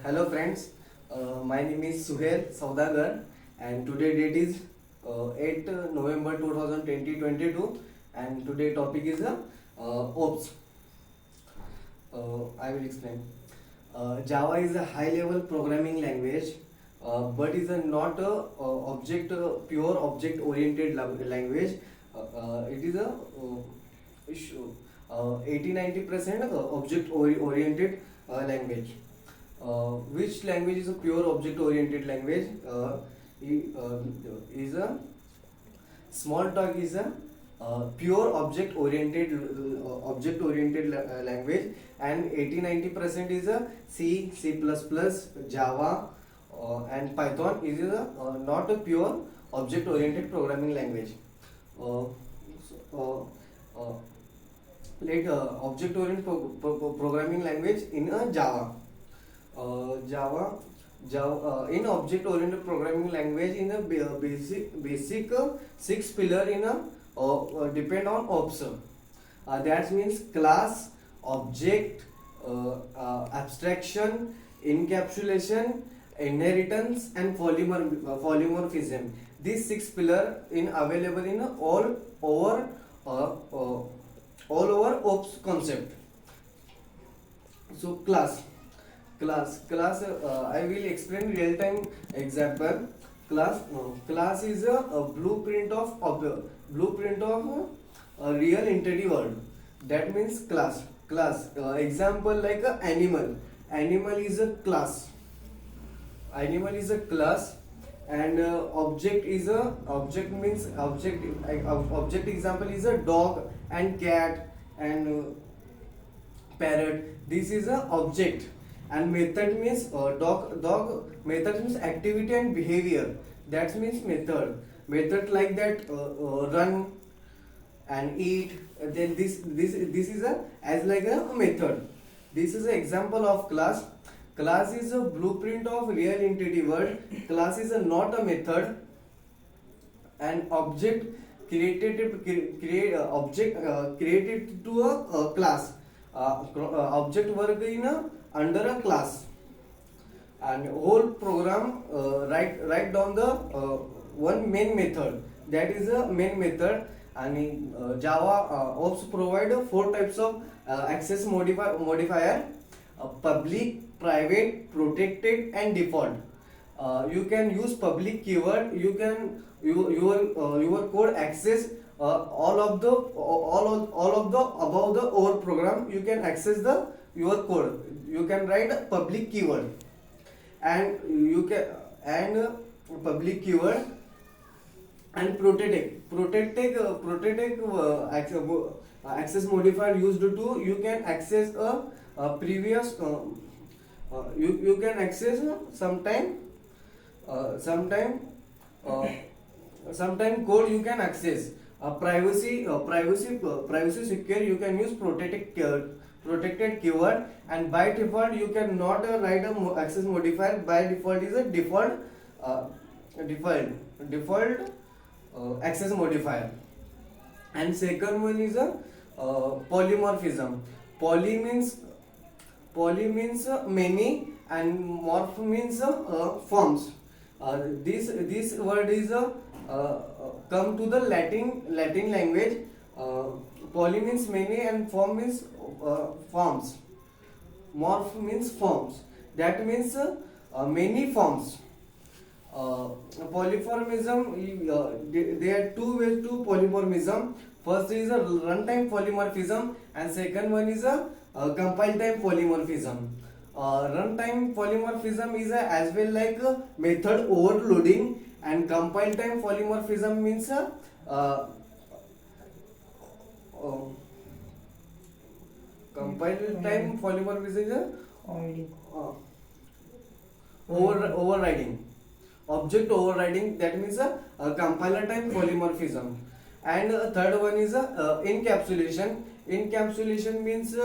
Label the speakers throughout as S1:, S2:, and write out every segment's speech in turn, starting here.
S1: Hello friends, my name is Suhail Saudagar and today date is 8 November 2022 and today topic is OPS. I will explain. Java is a high level programming language but is a not a pure object oriented language. It is a 80-90% object oriented language. Which language is a pure object oriented language? Is a Smalltalk is a pure object oriented language, and 80-90% is a C++, Java, and Python is a not a pure object oriented programming language. Uh, so, Object oriented programming language in a Java in object oriented programming language in a basic six pillar in a depend on OPS. That means class, object, abstraction, encapsulation, inheritance, and polymorphism. These six pillar in available in all over OPS concept. So class I will explain real time example. Class is a blueprint of a real entity world. That means class example like a animal is a class. And object means object example is a dog and cat and parrot. This is a object. And method means dog method means activity and behavior. That means method like that run and eat. Then this is a as like a method. This is an example of class. Class is a blueprint of real entity world. Class is not a method. An object created to a class. Object work in under a class, and whole program write down the one main method. That is a main method. And in Java OPS provide four types of access modifier: public, private, protected, and default. You can use public keyword. You can your code access all of the above the over program. You can access the your code. You can write a public keyword, and you can public keyword and protected access modifier used to you can access a previous you can access sometime code you can access. Privacy secure, you can use protected keyword. And by default you can not write a access modifier. By default is a default access modifier. And second one is a polymorphism. Poly means many, and morph means forms. This word is come to the Latin language. Poly means many and form means forms. Morph means forms. That means many forms. Polymorphism, there are two ways to polymorphism. First is a runtime polymorphism, and second one is a compile time polymorphism. Runtime polymorphism is as well like method overloading, and compile time polymorphism means compile time polymorphism is overriding, object overriding. That means a compiler time polymorphism. And third one is encapsulation. Encapsulation means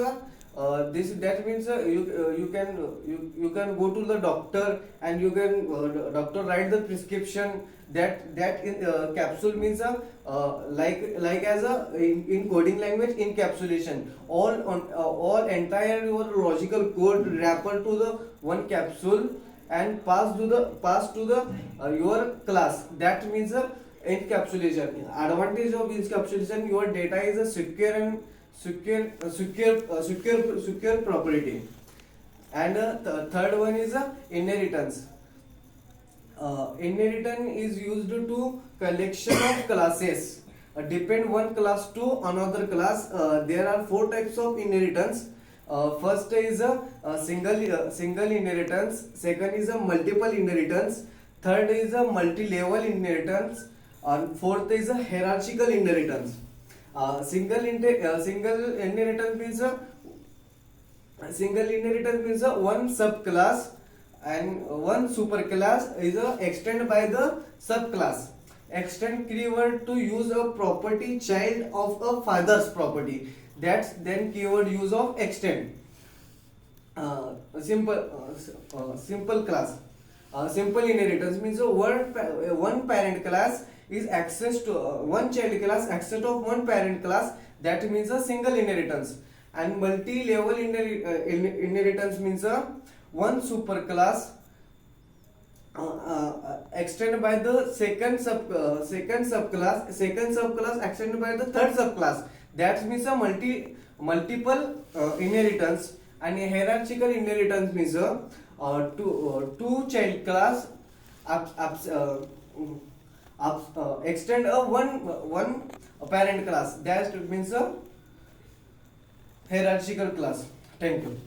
S1: this that means you can go to the doctor and you can doctor write the prescription. That in capsule means like as a in coding language encapsulation. All entire your logical code wrapper to the one capsule and pass to the your class. That means encapsulation. Advantage of encapsulation, your data is a secure and secure property. And the third one is inheritance. Inheritance is used to collection of classes. Depend one class to another class. There are four types of inheritance. First is a single inheritance. Second is a multiple inheritance. Third is a multi-level inheritance. And fourth is a hierarchical inheritance. Single inheritance means one subclass and one superclass is extended by the subclass. Extend keyword to use a property child of a father's property. That's then keyword use of extend. Simple class. Simple inheritance means one parent class is access to one child class, access of one parent class. That means a single inheritance. And multi-level inheritance means one superclass extended by the second subclass extended by the third subclass. That means a multiple inheritance. And a hierarchical inheritance means two child class extend a one parent class. That means a hierarchical class. Thank you.